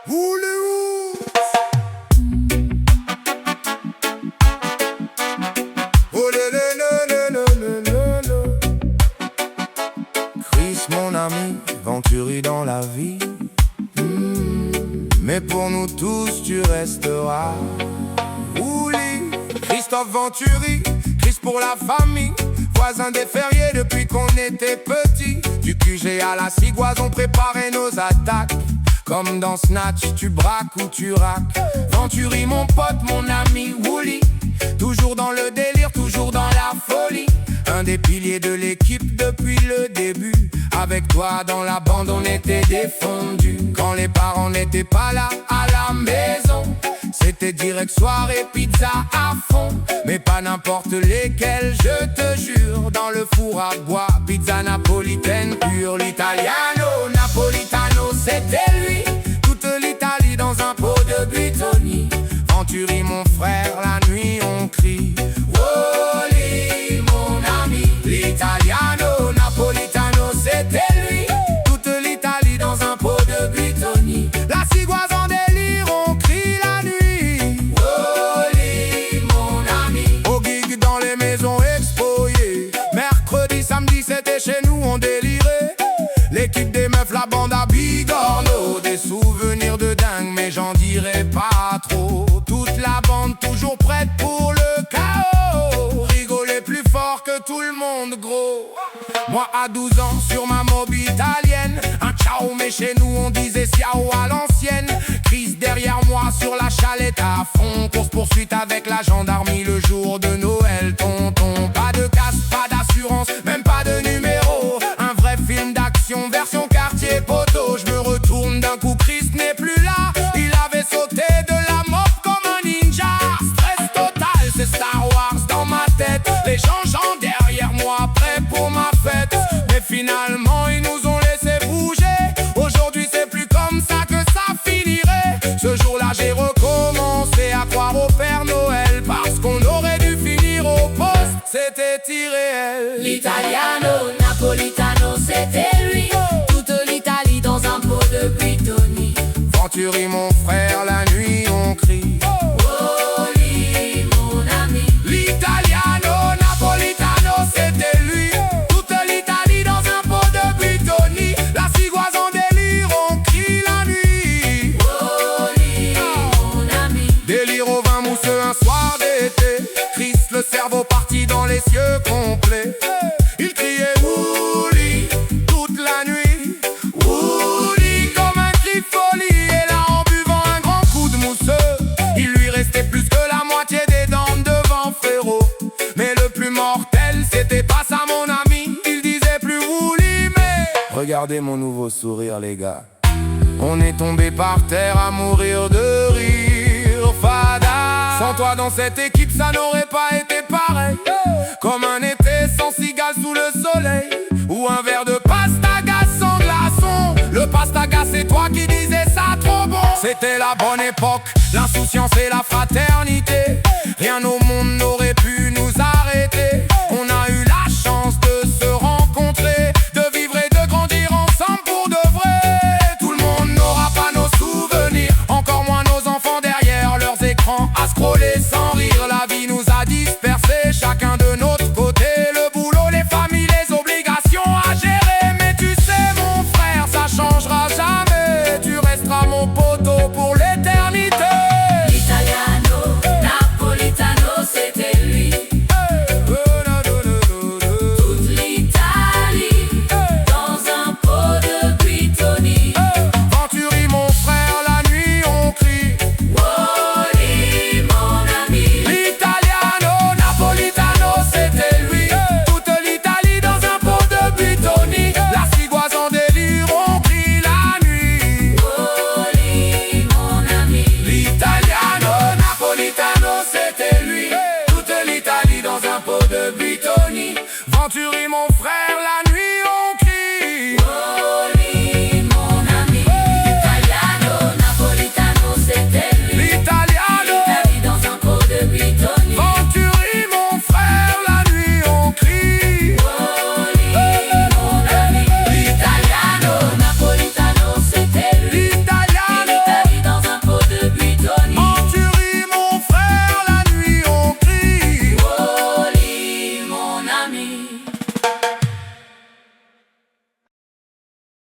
Voulez-vous? Oh le le le le le le le. Chris mon ami, Venturi dans la vie. Mais pour nous tous tu resteras. Ouli, Christophe Venturi, Chris pour la famille. Voisin des ferriers depuis qu'on était petits. Du QG à la Cigoise on préparait nos attaques. Comme dans Snatch, tu braques ou tu raques. Venturi mon pote, mon ami Wouli. Toujours dans le délire, toujours dans la folie. Un des piliers de l'équipe depuis le début. Avec toi dans la bande on était défendus. Quand les parents n'étaient pas là à la maison, c'était direct soirée pizza à fond. Mais pas n'importe lesquels, je te jure. Dans le four à bois, pizza napolitaine pure. L'italiano, napolitano, c'était lui. Toute l'Italie dans un pot de buitoni. Venturi mon frère, la nuit on crie Woli mon ami. L'italiano, napolitano, c'était lui. Toute l'Italie dans un pot de buitoni. La Cigoise en délire, on crie la nuit Woli mon ami. Au gig dans les maisons expoyées. Mercredi, samedi, c'était chez nous, on délirait. L'équipe des meufs, la bande à Bigorneau. Des souvenirs de dingue, mais j'en dirai pas trop. Toute la bande toujours prête pour le chaos. Rigoler plus fort que tout le monde, gros. Moi à 12 ans sur ma mob italienne. Un ciao, mais chez nous on disait ciao à l'ancienne. Chris derrière moi sur la chalette à fond. Course poursuite avec la gendarmerie le jour de Noël, tonton. Pas de casse, pas d'assurance, même pas de numéro. Un vrai film d'action version quartier poteau. Je me retourne d'un coup, Chris n'est plus là. Il avait sauté de la mop comme un ninja. Stress total, c'est Star Wars dans ma tête. Les gens derrière moi, prêts pour ma fête. Mais finalement ils nous ont laissé bouger. Aujourd'hui c'est plus comme ça que ça finirait. Ce jour-là j'ai recommencé à croire au Père Noël. Parce qu'on aurait dû finir au poste, c'était irréel. L'italiano, napolitano, c'était lui. Toute l'Italie dans un pot de buitoni. Venturi mon frère, la nuit on crie Woli mon ami. L'italiano, napolitano, c'était lui. Toute l'Italie dans un pot de buitoni. La Cigoise en délire, on crie la nuit Woli mon ami. Délire au vin mousseux un soir d'été. Chris le cerveau parti dans les cieux complets. Il criait Wouli toute la nuit. Wouli comme un cri de folie. Et là en buvant un grand coup de mousseux, il lui restait plus que la moitié des dents devant frérot. Mais le plus mortel c'était pas ça mon ami. Il disait plus Wouli mais regardez mon nouveau sourire les gars. On est tombé par terre à mourir de rire. Fada, sans toi dans cette équipe ça n'aurait pas été pareil. Comme un été sans cigale sous le soleil. Ou un verre de pastaga sans glaçon. Le pastaga c'est toi qui disais ça trop bon. C'était la bonne époque, l'insouciance et la fraternité. Rien au monde n'aurait pu nous arrêter. On a eu la chance de se rencontrer, de vivre et de grandir ensemble pour de vrai. Tout le monde n'aura pas nos souvenirs, encore moins nos enfants derrière leurs écrans à scroller sans rire. La vie nous a dispersés, chacun de notre côté. Le boulot, les familles, les obligations à gérer. Mais tu sais mon frère, ça changera jamais. Tu resteras mon poteau pour l'éternité. L'italiano, napolitano, c'était lui. Toute l'Italie dans un pot de buitoni. Venturi mon frère, la nuit on crie Woli mon ami. L'italiano, napolitano, c'était lui. Toute l'Italie dans un pot de buitoni. La Cigoise en délire, on crie la nuit Woli mon ami. L'italiano, napolitano, c'était lui. Toute l'Italie dans un pot de buitoni. Venturi mon frère.